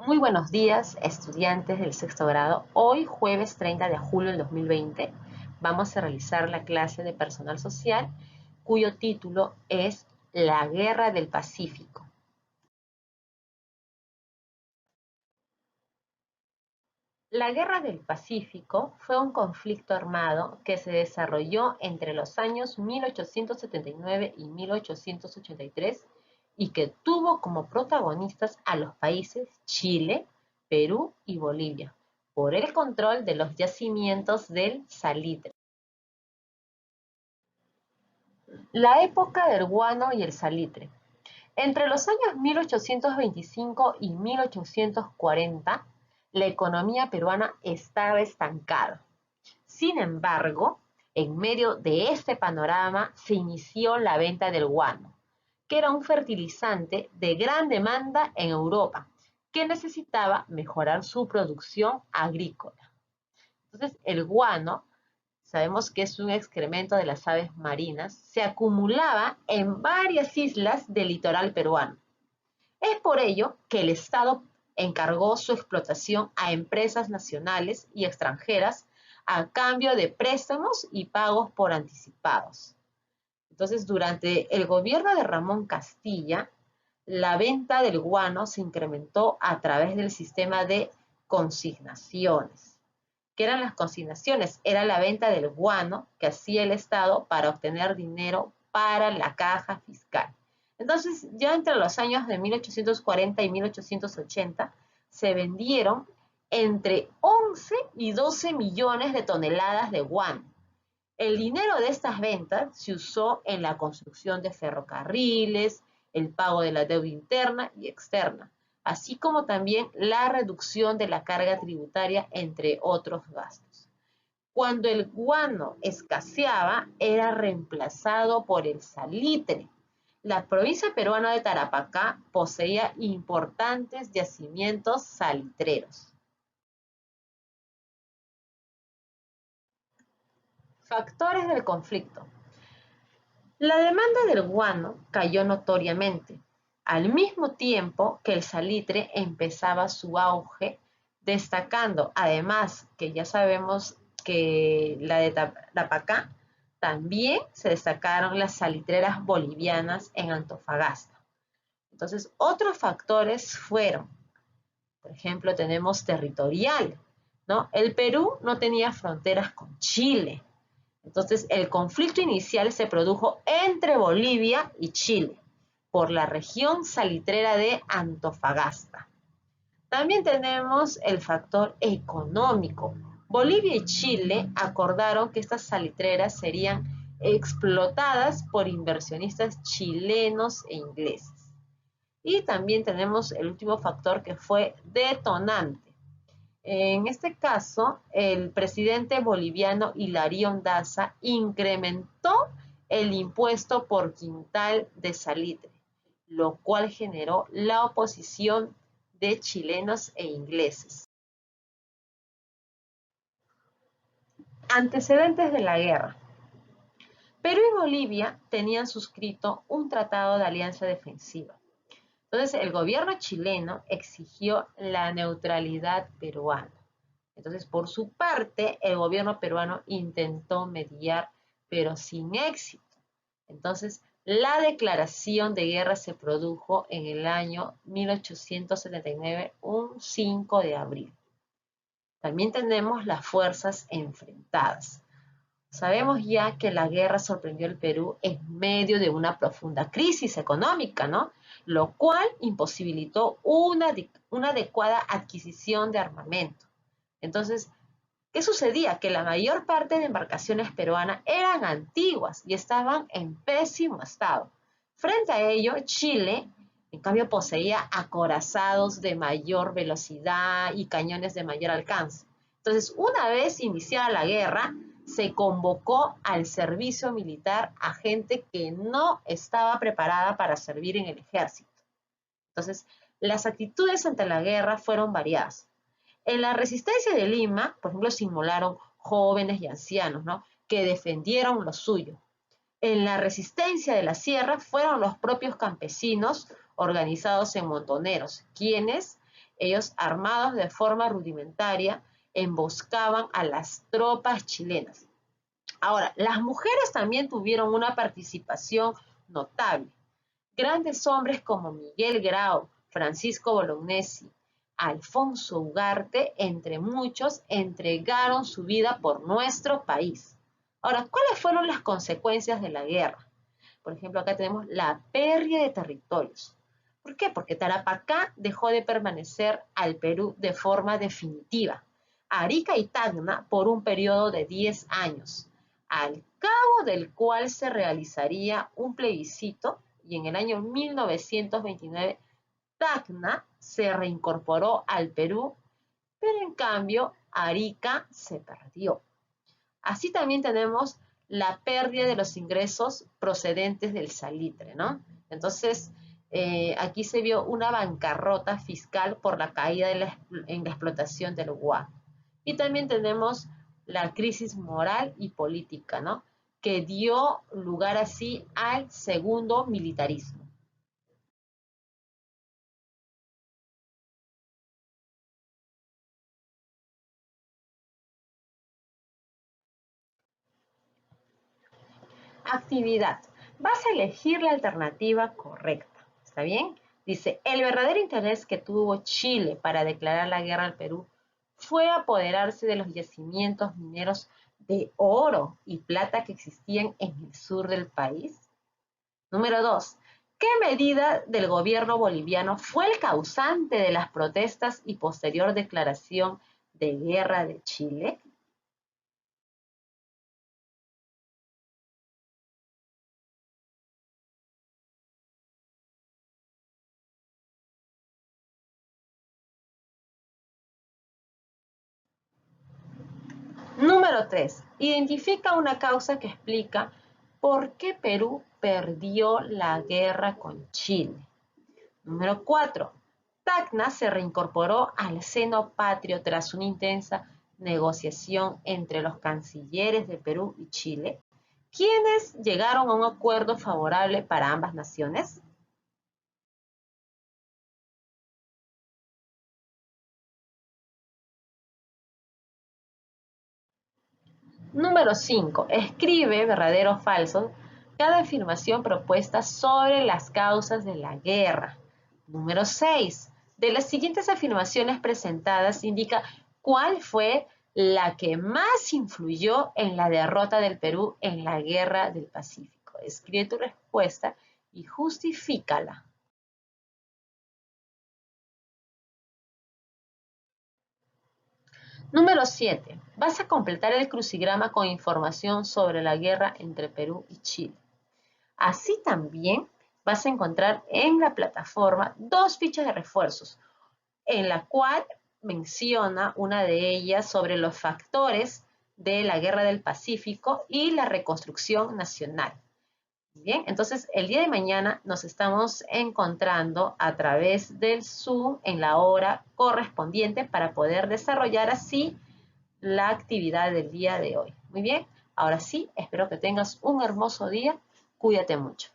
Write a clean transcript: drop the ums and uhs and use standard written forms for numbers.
Muy buenos días, estudiantes del sexto grado. Hoy, jueves 30 de julio del 2020, vamos a realizar la clase de personal social, cuyo título es La Guerra del Pacífico. La Guerra del Pacífico fue un conflicto armado que se desarrolló entre los años 1879 y 1883 y que tuvo como protagonistas a los países Chile, Perú y Bolivia por el control de los yacimientos del salitre. La época del guano y el salitre. Entre los años 1825 y 1840, la economía peruana estaba estancada. Sin embargo, en medio de este panorama se inició la venta del guano, que era un fertilizante de gran demanda en Europa, que necesitaba mejorar su producción agrícola. Entonces, el guano, sabemos que es un excremento de las aves marinas, se acumulaba en varias islas del litoral peruano. Es por ello que el Estado encargó su explotación a empresas nacionales y extranjeras a cambio de préstamos y pagos por anticipados. Entonces, durante el gobierno de Ramón Castilla, la venta del guano se incrementó a través del sistema de consignaciones. ¿Qué eran las consignaciones? Era la venta del guano que hacía el Estado para obtener dinero para la caja fiscal. Entonces, ya entre los años de 1840 y 1880, se vendieron entre 11 y 12 millones de toneladas de guano. El dinero de estas ventas se usó en la construcción de ferrocarriles, el pago de la deuda interna y externa, así como también la reducción de la carga tributaria, entre otros gastos. Cuando el guano escaseaba, era reemplazado por el salitre. La provincia peruana de Tarapacá poseía importantes yacimientos salitreros. Factores del conflicto. La demanda del guano cayó notoriamente, al mismo tiempo que el salitre empezaba su auge, destacando además que ya sabemos que la de Tarapacá también se destacaron las salitreras bolivianas en Antofagasta. Entonces, otros factores fueron, por ejemplo, tenemos territorial, ¿no? El Perú no tenía fronteras con Chile. Entonces, el conflicto inicial se produjo entre Bolivia y Chile por la región salitrera de Antofagasta. También tenemos el factor económico. Bolivia y Chile acordaron que estas salitreras serían explotadas por inversionistas chilenos e ingleses. Y también tenemos el último factor que fue detonante. En este caso, el presidente boliviano Hilarión Daza incrementó el impuesto por quintal de salitre, lo cual generó la oposición de chilenos e ingleses. Antecedentes de la guerra. Perú y Bolivia tenían suscrito un tratado de alianza defensiva. Entonces, el gobierno chileno exigió la neutralidad peruana. Entonces, por su parte, el gobierno peruano intentó mediar, pero sin éxito. Entonces, la declaración de guerra se produjo en el año 1879, un 5 de abril. También tenemos las fuerzas enfrentadas. Sabemos ya que la guerra sorprendió al Perú en medio de una profunda crisis económica, ¿no? Lo cual imposibilitó una adecuada adquisición de armamento. Entonces, ¿qué sucedía? Que la mayor parte de embarcaciones peruanas eran antiguas y estaban en pésimo estado. Frente a ello, Chile, en cambio, poseía acorazados de mayor velocidad y cañones de mayor alcance. Entonces, una vez iniciada la guerra, se convocó al servicio militar a gente que no estaba preparada para servir en el ejército. Entonces, las actitudes ante la guerra fueron variadas. En la resistencia de Lima, por ejemplo, se inmolaron jóvenes y ancianos, ¿no?, que defendieron lo suyo. En la resistencia de la sierra fueron los propios campesinos organizados en montoneros, quienes Ellos, armados de forma rudimentaria, emboscaban a las tropas chilenas. Ahora, las mujeres también tuvieron una participación notable. Grandes hombres como Miguel Grau, Francisco Bolognesi, Alfonso Ugarte, entre muchos, entregaron su vida por nuestro país. Ahora, ¿cuáles fueron las consecuencias de la guerra? Por ejemplo, acá tenemos la pérdida de territorios. ¿Por qué? Porque Tarapacá dejó de permanecer al Perú de forma definitiva. Arica y Tacna por un periodo de 10 años, al cabo del cual se realizaría un plebiscito y en el año 1929 Tacna se reincorporó al Perú, pero en cambio Arica se perdió. Así también tenemos la pérdida de los ingresos procedentes del salitre, ¿no? Entonces, aquí se vio una bancarrota fiscal por la caída en la explotación del guano. Y también tenemos la crisis moral y política, ¿no? Que dio lugar así al segundo militarismo. Actividad. Vas a elegir la alternativa correcta. ¿Está bien? Dice, el verdadero interés que tuvo Chile para declarar la guerra al Perú fue apoderarse de los yacimientos mineros de oro y plata que existían en el sur del país. Número 2. ¿Qué medida del gobierno boliviano fue el causante de las protestas y posterior declaración de guerra de Chile? Número 3. Identifica una causa que explica por qué Perú perdió la guerra con Chile. Número 4. Tacna se reincorporó al seno patrio tras una intensa negociación entre los cancilleres de Perú y Chile, quienes llegaron a un acuerdo favorable para ambas naciones. Número 5. Escribe, verdadero o falso, cada afirmación propuesta sobre las causas de la guerra. Número 6. De las siguientes afirmaciones presentadas, indica cuál fue la que más influyó en la derrota del Perú en la Guerra del Pacífico. Escribe tu respuesta y justifícala. Número 7. Vas a completar el crucigrama con información sobre la guerra entre Perú y Chile. Así también vas a encontrar en la plataforma dos fichas de refuerzos, en la cual menciona una de ellas sobre los factores de la Guerra del Pacífico y la reconstrucción nacional. Bien, entonces el día de mañana nos estamos encontrando a través del Zoom en la hora correspondiente para poder desarrollar así la actividad del día de hoy. Muy bien, ahora sí, espero que tengas un hermoso día. Cuídate mucho.